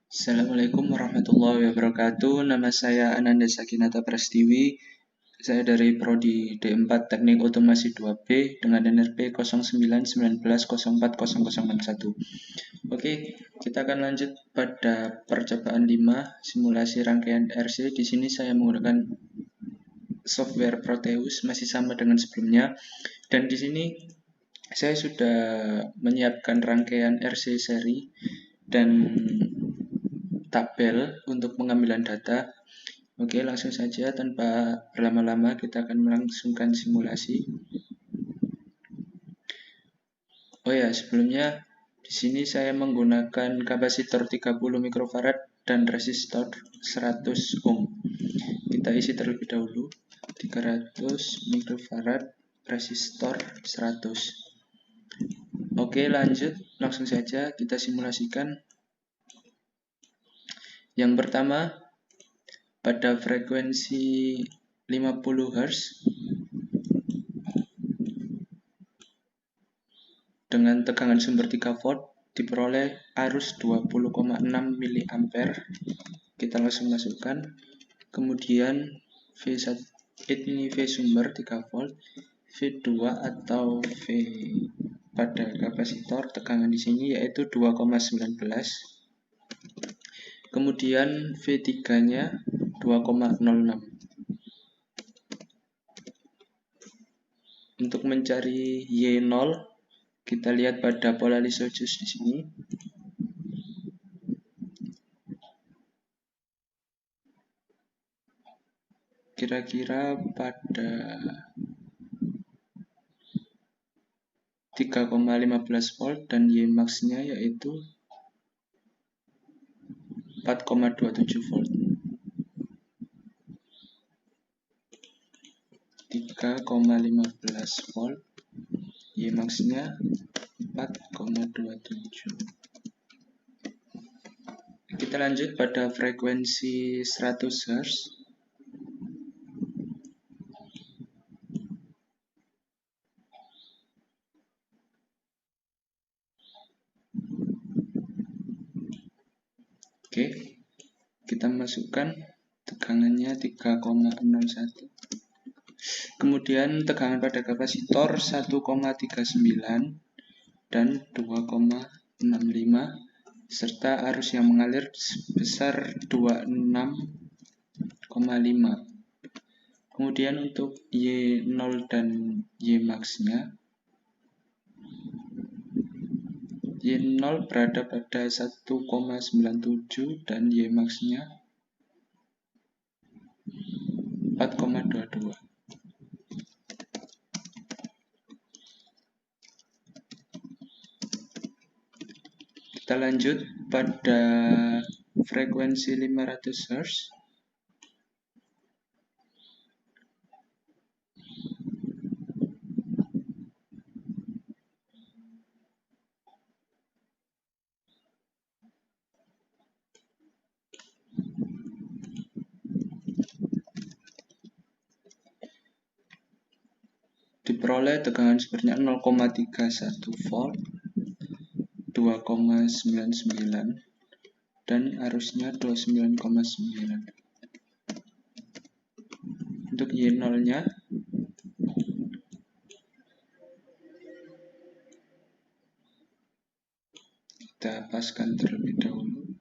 Assalamualaikum warahmatullahi wabarakatuh. Nama saya Ananda Sakinata Prastiwi. Saya dari Prodi D4 Teknik Otomasi 2B dengan NRP 0919040061. Oke, kita akan lanjut pada percobaan 5 simulasi rangkaian RC. Di sini saya menggunakan software Proteus, masih sama dengan sebelumnya. Dan di sini saya sudah menyiapkan rangkaian RC seri dan tabel untuk pengambilan data. Oke, langsung saja tanpa berlama-lama kita akan melangsungkan simulasi. Oh ya, sebelumnya di sini saya menggunakan kapasitor 30 mikrofarad dan resistor 100 ohm. Kita isi terlebih dahulu 300 mikrofarad, resistor 100. Oke, lanjut, langsung saja kita simulasikan. Yang pertama, pada frekuensi 50 Hz dengan tegangan sumber 3 volt diperoleh arus 20,6 mA. Kita langsung masukkan. Kemudian V1 ini V sumber 3 volt, V2 atau V pada kapasitor tegangan di sini yaitu 2,19. Kemudian V3-nya 2,06. Untuk mencari Y0, kita lihat pada pola Lissajous di sini. Kira-kira pada 3,15 volt dan Y-max-nya yaitu 4,27 volt. 3,15 volt, Y-max-nya 4,27. Kita lanjut pada frekuensi 100 Hz. Oke, kita masukkan tegangannya 3,01. Kemudian tegangan pada kapasitor 1,39 dan 2,65 serta arus yang mengalir sebesar 26,5. Kemudian untuk Y0 dan Y-max-nya, Y0 berada pada 1,97 dan Y-max-nya 4,22. Kita lanjut pada frekuensi 500 Hz. Diperoleh tegangan sumbernya 0,31 volt, 2,99 dan arusnya 29,9. Untuk Y0-nya kita paskan terlebih dahulu,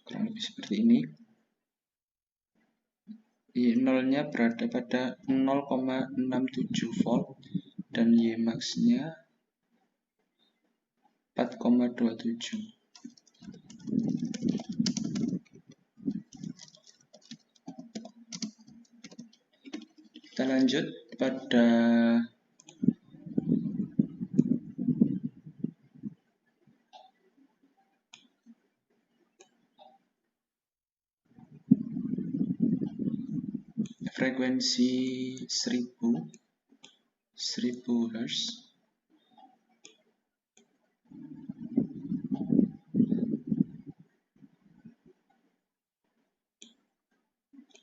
kurang lebih seperti ini. Y0-nya berada pada 0,67 volt dan Y-max-nya 4,27. Kita lanjut pada frekuensi 1000 Hz.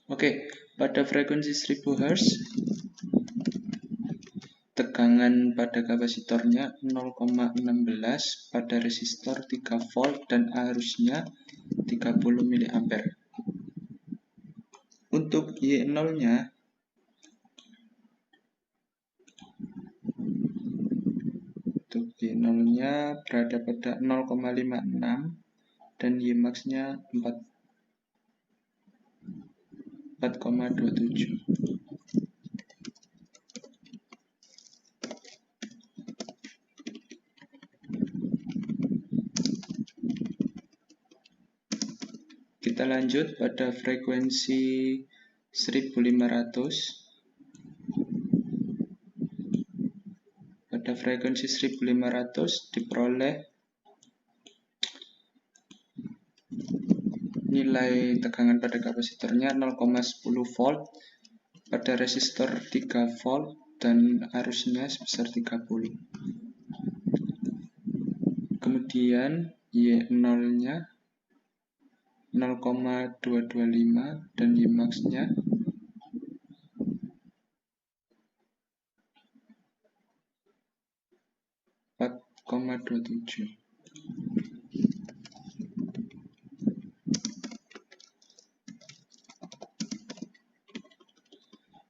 Oke, pada frekuensi 1000 Hz tegangan pada kapasitornya 0,16 pada resistor 3 volt dan arusnya 30 mA. Untuk Y0-nya berada pada 0,56 dan Ymax-nya 4,27. Kita lanjut pada frekuensi 1500. Pada frekuensi 1500 diperoleh nilai tegangan pada kapasitornya 0,10 volt pada resistor 3 volt dan arusnya sebesar 30. Kemudian Y0-nya 0,225 dan Ymax-nya 4,27.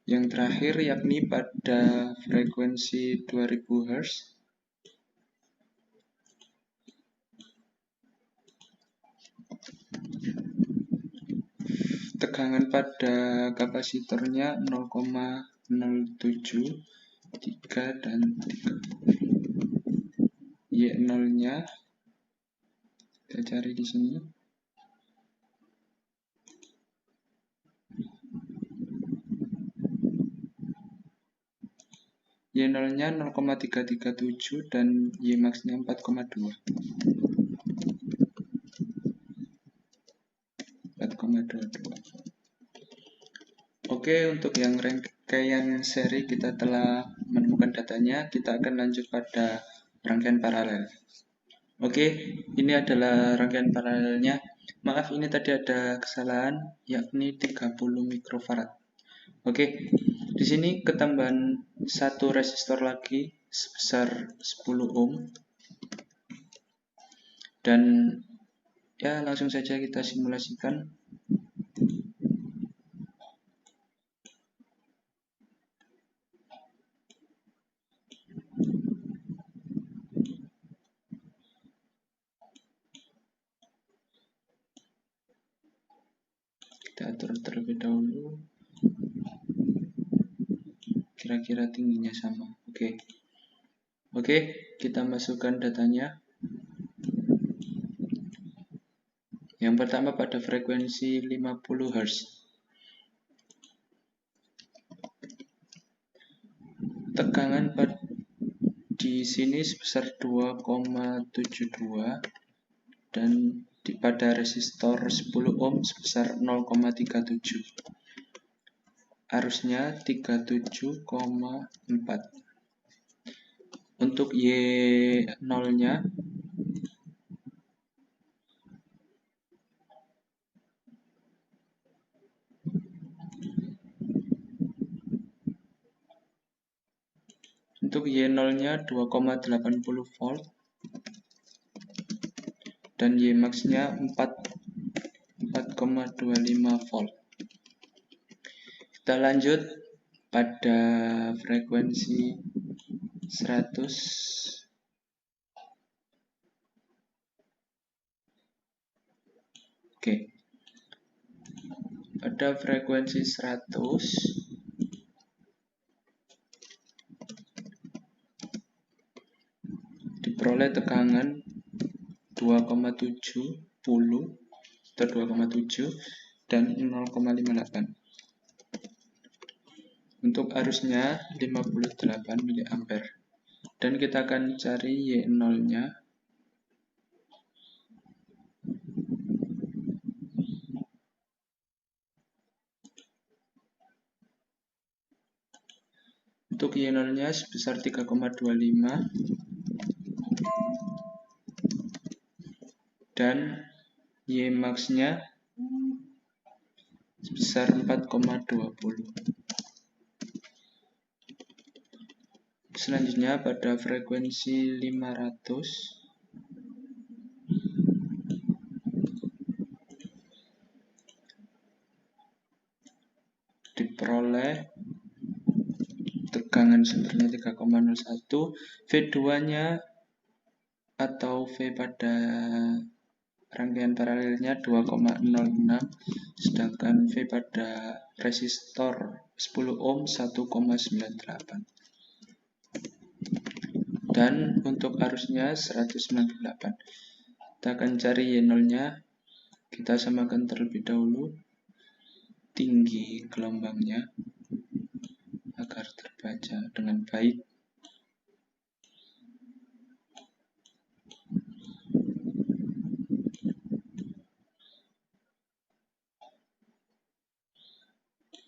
Yang terakhir yakni pada frekuensi 2000 Hz. Tegangan pada kapasitornya 0,073 dan 30. Y0-nya kita cari di sini. Y0-nya 0,337 dan Ymax-nya 4,2. 4,22. Oke, untuk yang rangkaian seri kita telah menemukan datanya. Kita akan lanjut pada rangkaian paralel. Oke, ini adalah rangkaian paralelnya. Maaf, ini tadi ada kesalahan, yakni 30 mikrofarad. Oke, di sini ketambahan satu resistor lagi sebesar 10 ohm. Dan ya, langsung saja kita simulasikan. Kita atur terlebih dahulu. Kira-kira tingginya sama. Oke, kita masukkan datanya. Yang pertama pada frekuensi 50 Hz. Tegangan di sini sebesar 2,72 dan pada resistor 10 ohm sebesar 0,37. Arusnya 37,4. Untuk Y0-nya Untuk Y0-nya 2,80 volt dan Ymax-nya 4,25 volt. Kita lanjut pada frekuensi 100. Oke. Pada frekuensi 100 diperoleh tegangan 2,70 atau 2,7 dan 0,58. Untuk arusnya 58 mA. Dan kita akan cari Y0-nya. Untuk Y0-nya sebesar 3,25 dan Ymax-nya sebesar 4,20. Selanjutnya pada frekuensi 500 diperoleh tegangan sumbernya 3,01, V2-nya atau V pada rangkaian paralelnya 2,06, sedangkan V pada resistor 10 ohm 1,98. Dan untuk arusnya 198. Kita akan cari Y0-nya. Kita samakan terlebih dahulu tinggi gelombangnya agar terbaca dengan baik.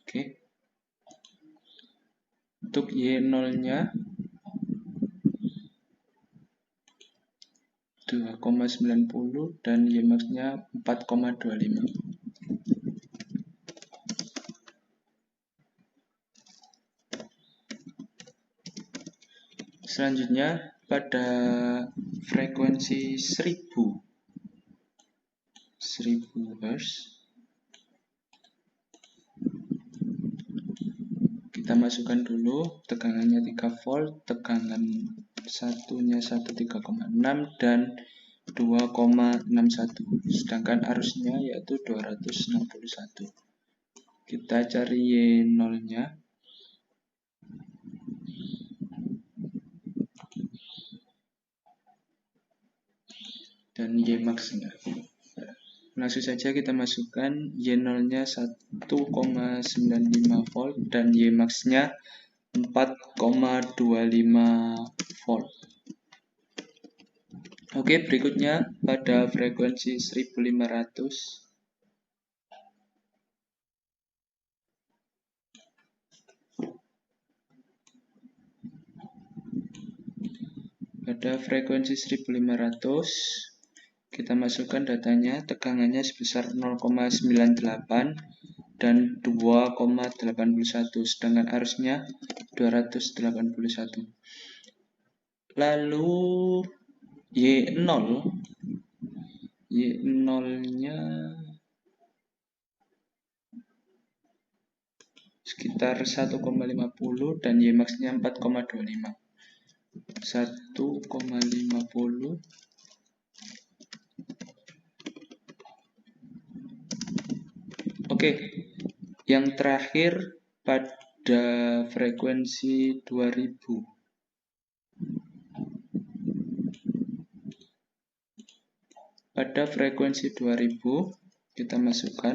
Oke. Untuk Y0-nya 2,90 dan Y-max-nya 4,25. Selanjutnya pada frekuensi 1000 Hz kita masukkan dulu tegangannya 3 volt, tegangan satunya 13,6 dan 2,61, sedangkan arusnya yaitu 261. Kita cari Y0-nya. Dan Y-max-nya. Langsung saja kita masukkan Y0-nya 1,95 volt dan Y-max-nya 4,25 volt. Oke, berikutnya pada frekuensi 1500 kita masukkan datanya, tegangannya sebesar 0,98 dan 2,81, sedangkan arusnya 281. Lalu Y0-nya sekitar 1,50 dan Y-max-nya 4,25. 1,50. Oke, yang terakhir pada frekuensi 2000. Pada frekuensi 2000 kita masukkan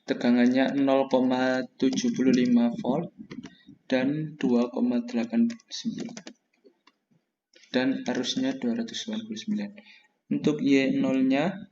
tegangannya 0,75 volt dan 2,89 dan arusnya 289. Untuk Y0-nya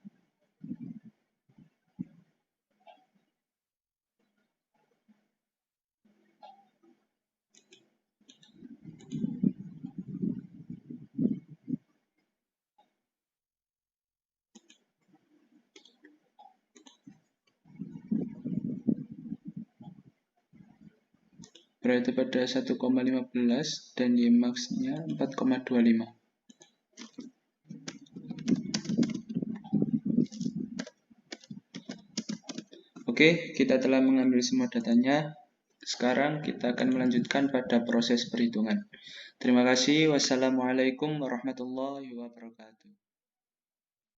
berarti pada 1,15 dan Y-max-nya 4,25. Oke, kita telah mengambil semua datanya. Sekarang kita akan melanjutkan pada proses perhitungan. Terima kasih. Wassalamualaikum warahmatullahi wabarakatuh.